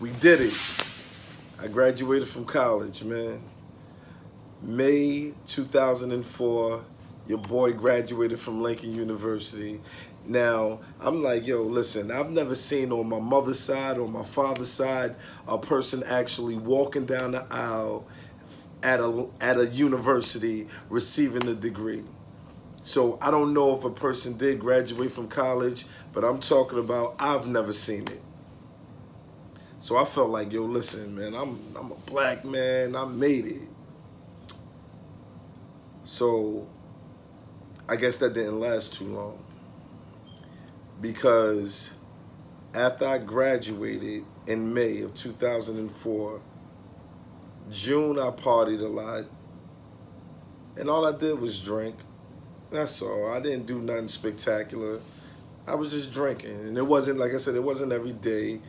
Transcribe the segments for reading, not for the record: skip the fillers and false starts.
We did it. I graduated from college, man. May 2004, your boy graduated from Lincoln University. Now, I'm like, yo, listen, I've never seen on my mother's side or my father's side a person actually walking down the aisle at a university receiving a degree. So I don't know if a person did graduate from college, but I'm talking about I've never seen it. So I felt like, yo, listen, man, I'm a black man, I made it. So I guess that didn't last too long, because after I graduated in May of 2004, June I partied a lot, and all I did was drink. That's all. I didn't do nothing spectacular. I was just drinking, and it wasn't, like I said, it wasn't every day.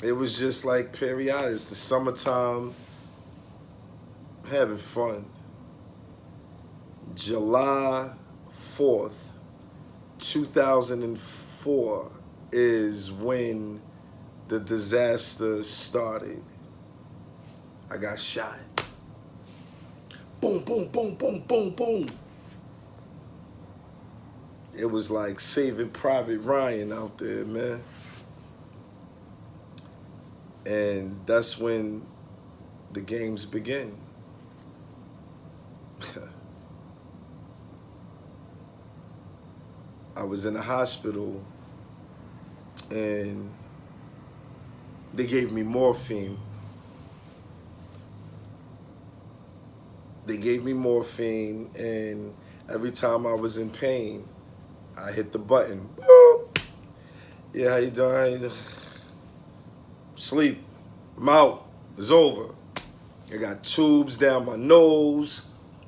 It was just like periodic. It's the summertime, having fun. July 4th, 2004 is when the disaster started. I got shot. Boom, boom, boom, boom, boom, boom. It was like Saving Private Ryan out there, man. And that's when the games begin. I was in a hospital and they gave me morphine. They gave me morphine, and every time I was in pain, I hit the button. Boop. Yeah, how you doing? How you doing? Sleep. I'm out. It's over. I got tubes down my nose,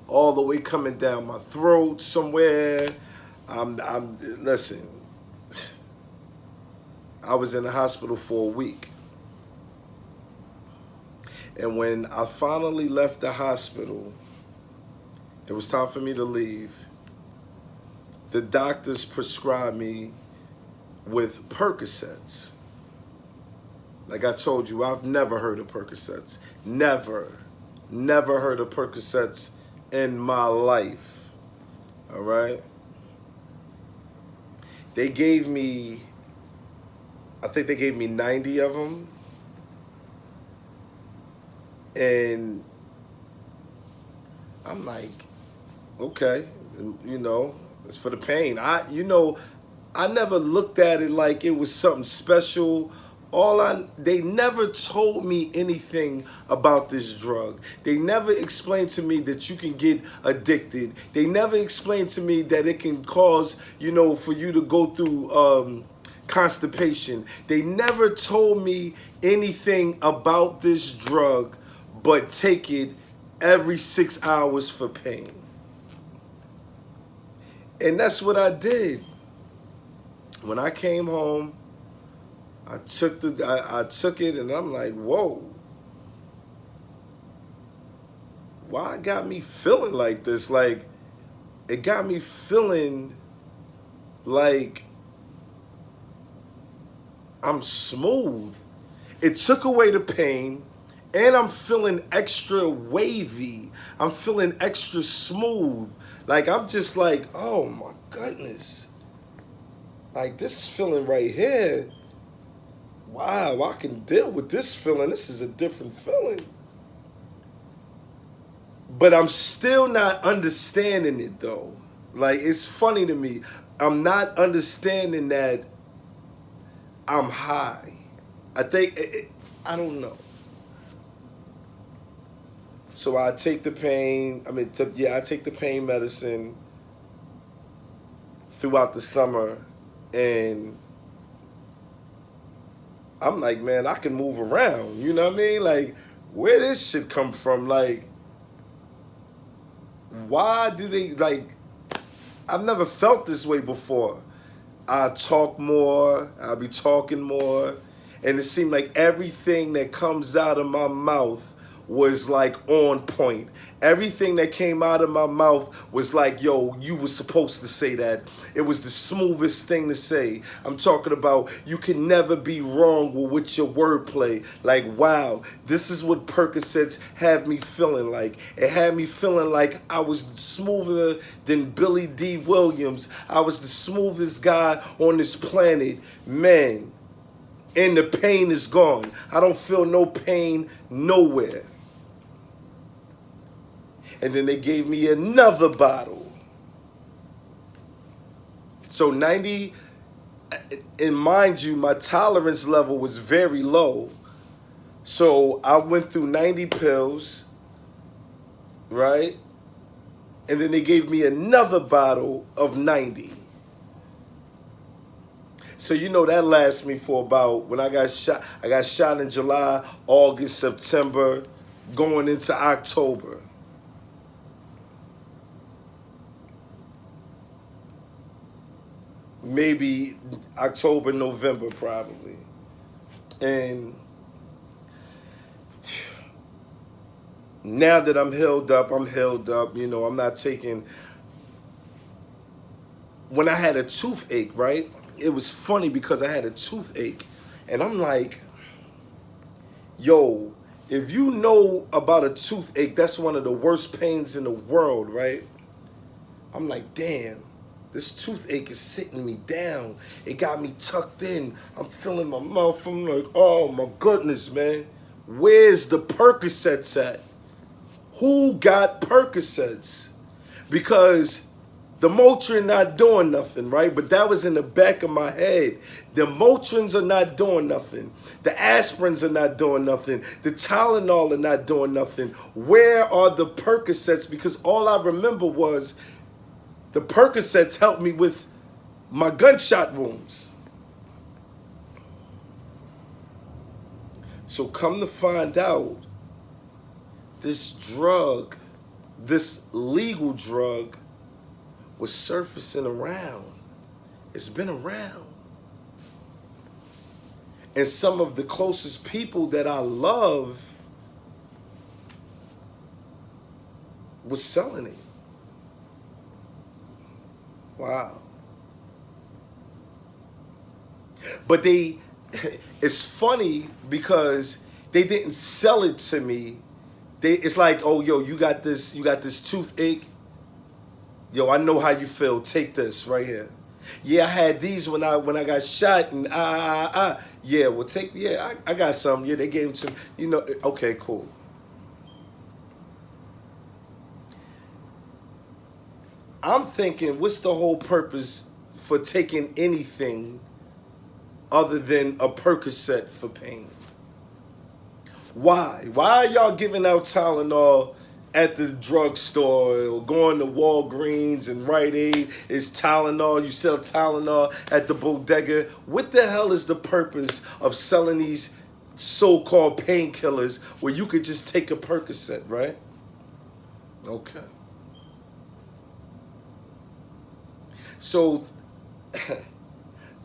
all the way coming down my throat somewhere. Listen, I was in the hospital for a week. And when I finally left the hospital, it was time for me to leave. The doctors prescribed me with Percocets. Like I told you, I've never heard of Percocets. Never heard of Percocets in my life. All right? They gave me, I think they gave me 90 of them. And I'm like, okay, you know, it's for the pain. I never looked at it like it was something special. They never told me anything about this drug. They never explained to me that you can get addicted. They never explained to me that it can cause, for you to go through constipation. They never told me anything about this drug, but take it every 6 hours for pain. And that's what I did. When I came home, I took it, and I'm like, whoa. Why it got me feeling like this? Like, it got me feeling like I'm smooth. It took away the pain, and I'm feeling extra wavy. I'm feeling extra smooth. Like, I'm just like, oh my goodness. Like, this feeling right here, wow, I can deal with this feeling. This is a different feeling. But I'm still not understanding it, though. Like, it's funny to me. I'm not understanding that I'm high. I think, I don't know. So I take the pain, I take the pain medicine throughout the summer, and I'm like, man, I can move around. You know what I mean? Like, where this shit come from? Like, why do they, like, I've never felt this way before. I talk more, I'll be talking more, and it seemed like everything that comes out of my mouth was like on point. Everything that came out of my mouth was like, yo, you were supposed to say that. It was the smoothest thing to say. I'm talking about you can never be wrong with your wordplay. Like, wow, this is what Percocets had me feeling like. It had me feeling like I was smoother than Billy D. Williams. I was the smoothest guy on this planet. Man, and the pain is gone. I don't feel no pain nowhere. And then they gave me another bottle. So 90, and mind you, my tolerance level was very low. So I went through 90 pills, right? And then they gave me another bottle of 90. So you know that lasts me for about, when I got shot in July, August, September, going into October. Maybe October, November, probably. And now that I'm healed up, you know, I'm not taking, when I had a toothache, right? It was funny because I had a toothache and I'm like, yo, if you know about a toothache, that's one of the worst pains in the world, right? I'm like, damn. This toothache is sitting me down. It got me tucked in. I'm feeling my mouth. I'm like, oh my goodness, man. Where's the Percocets at? Who got Percocets? Because the Motrin not doing nothing, right? But that was in the back of my head. The Motrins are not doing nothing. The aspirins are not doing nothing. The Tylenol are not doing nothing. Where are the Percocets? Because all I remember was the Percocets helped me with my gunshot wounds. So come to find out, this drug, this legal drug, was surfacing around. It's been around. And some of the closest people that I love was selling it. Wow. But it's funny because they didn't sell it to me. It's like, oh, yo, you got this toothache. Yo, I know how you feel. Take this right here. Yeah, I had these when I got shot and Yeah, well, I got some. Yeah, they gave it to me. You know, okay, cool. I'm thinking, what's the whole purpose for taking anything other than a Percocet for pain? Why? Why are y'all giving out Tylenol at the drugstore or going to Walgreens and Rite Aid? It's Tylenol. You sell Tylenol at the bodega. What the hell is the purpose of selling these so-called painkillers where you could just take a Percocet, right? Okay. So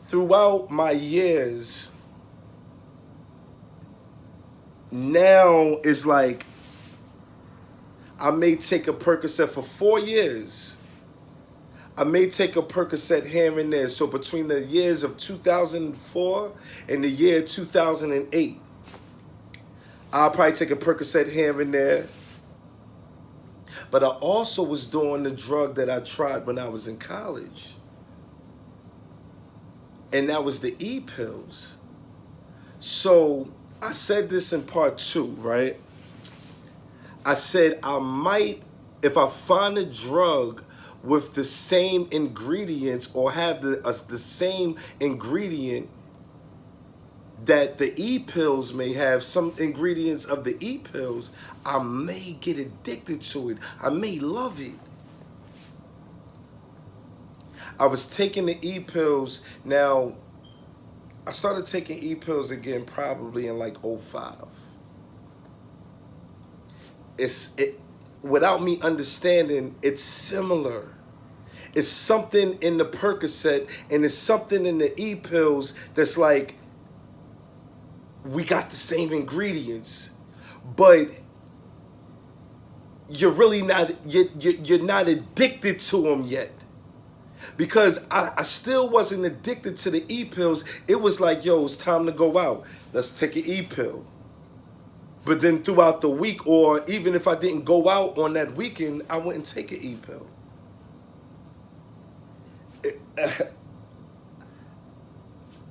throughout my years, now it's like I may take a Percocet for 4 years. I may take a Percocet here and there. So between the years of 2004 and the year 2008, I'll probably take a Percocet here and there. But I also was doing the drug that I tried when I was in college. And that was the E-pills. So I said this in part 2, right? I said I might, if I find a drug with the same ingredients or have the same ingredient that the E-pills may have, some ingredients of the E-pills, I may get addicted to it. I may love it. I was taking the E-pills. Now, I started taking E-pills again probably in like 05. Without me understanding, it's similar. It's something in the Percocet and it's something in the E-pills that's like, we got the same ingredients, but you're really not, you're not addicted to them yet. Because I still wasn't addicted to the E-pills. It was like, yo, it's time to go out. Let's take an E-pill. But then throughout the week, or even if I didn't go out on that weekend, I wouldn't take an E-pill.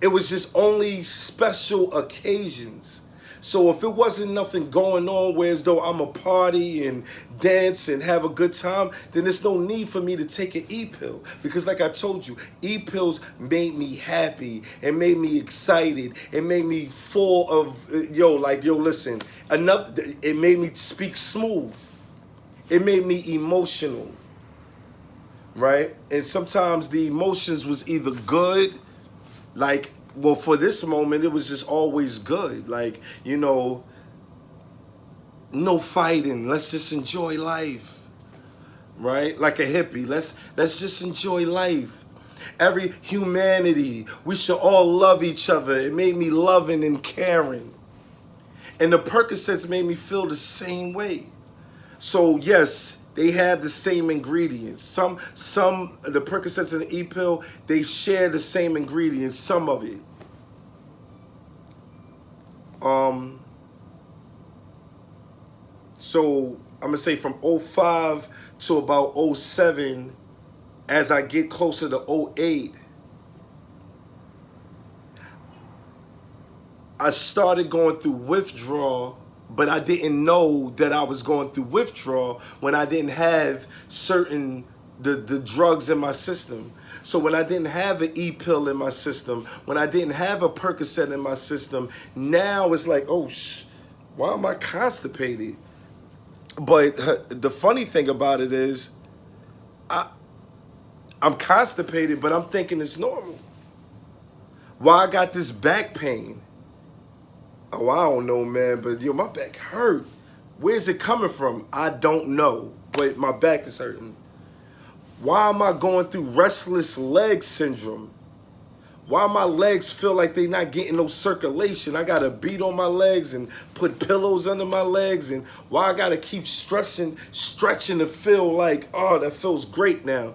It was just only special occasions. So if it wasn't nothing going on where as though I'm a party and dance and have a good time, then there's no need for me to take an E-pill. Because like I told you, E-pills made me happy. It made me excited. It made me full of, listen, it made me speak smooth. It made me emotional, right? And sometimes the emotions was either good, like, well, for this moment, it was just always good. Like, no fighting. Let's just enjoy life, right? Like a hippie. Let's just enjoy life. Every humanity, we should all love each other. It made me loving and caring. And the Percocets made me feel the same way. So yes, they have the same ingredients. Some the Percocets and the E-pill, they share the same ingredients, some of it. So I'm gonna say from 05 to about 07, as I get closer to 08, I started going through withdrawal. But I didn't know that I was going through withdrawal when I didn't have certain the drugs in my system. So when I didn't have an E-pill in my system, when I didn't have a Percocet in my system, now it's like, oh, why am I constipated? But the funny thing about it is, I'm constipated, but I'm thinking it's normal. Why I got this back pain? Oh, I don't know, man, but my back hurt. Where's it coming from? I don't know, but my back is hurting. Why am I going through restless leg syndrome? Why my legs feel like they not getting no circulation? I got to beat on my legs and put pillows under my legs, and why I got to keep stretching to feel like, oh, that feels great now.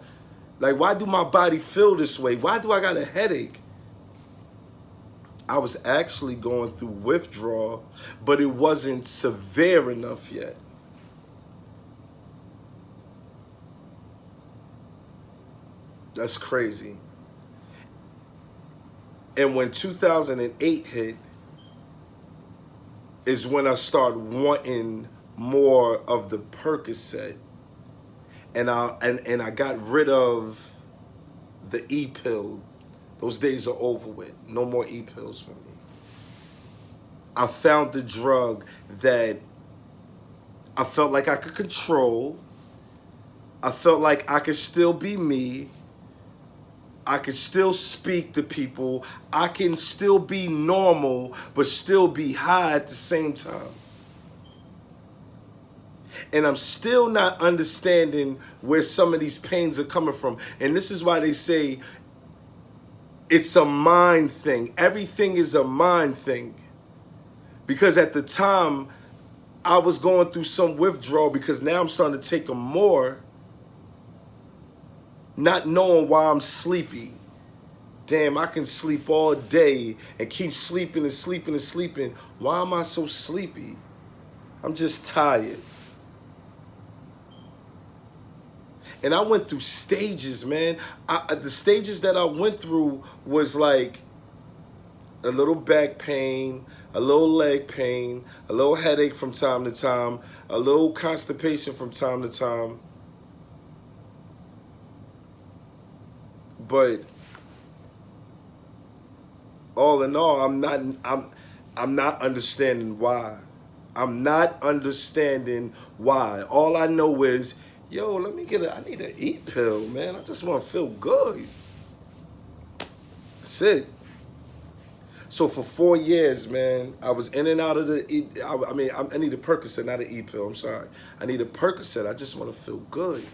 Like, why do my body feel this way? Why do I got a headache? I was actually going through withdrawal, but it wasn't severe enough yet. That's crazy. And when 2008 hit, is when I started wanting more of the Percocet. And I got rid of the E-pill. Those days are over with. No more E-pills for me. I found the drug that I felt like I could control. I felt like I could still be me. I can still speak to people. I can still be normal, but still be high at the same time. And I'm still not understanding where some of these pains are coming from. And this is why they say it's a mind thing. Everything is a mind thing. Because at the time, I was going through some withdrawal because now I'm starting to take them more, not knowing why I'm sleepy. Damn, I can sleep all day and keep sleeping and sleeping and sleeping. Why am I so sleepy? I'm just tired. And I went through stages, man. The stages that I went through was like a little back pain, a little leg pain, a little headache from time to time, a little constipation from time to time. But all in all, I'm not understanding why. I'm not understanding why. All I know is, yo, I need an E-pill, man. I just want to feel good. That's it. So for 4 years, man, I was in and out of I need a Percocet, not an E-pill. I'm sorry. I need a Percocet. I just want to feel good.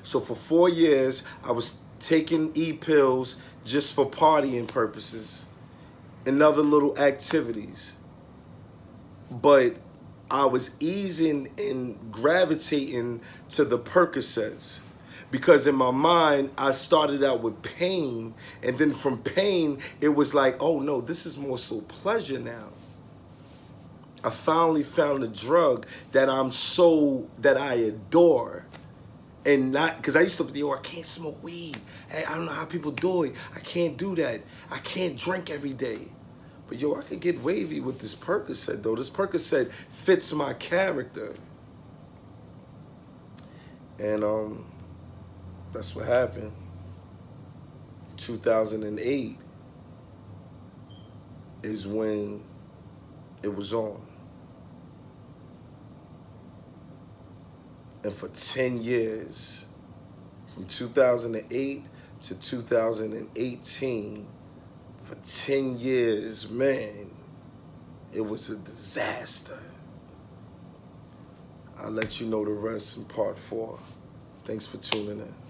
So for 4 years, I was taking E-pills just for partying purposes and other little activities. But I was easing and gravitating to the Percocets. Because in my mind, I started out with pain, and then from pain, it was like, oh no, this is more so pleasure now. I finally found a drug that I adore. And not, because I used to be, yo, I can't smoke weed. Hey, I don't know how people do it. I can't do that. I can't drink every day. But yo, I could get wavy with this Percocet though. This Percocet fits my character. And that's what happened. 2008 is when it was on. And for 10 years, from 2008 to 2018, for 10 years, man, it was a disaster. I'll let you know the rest in part 4. Thanks for tuning in.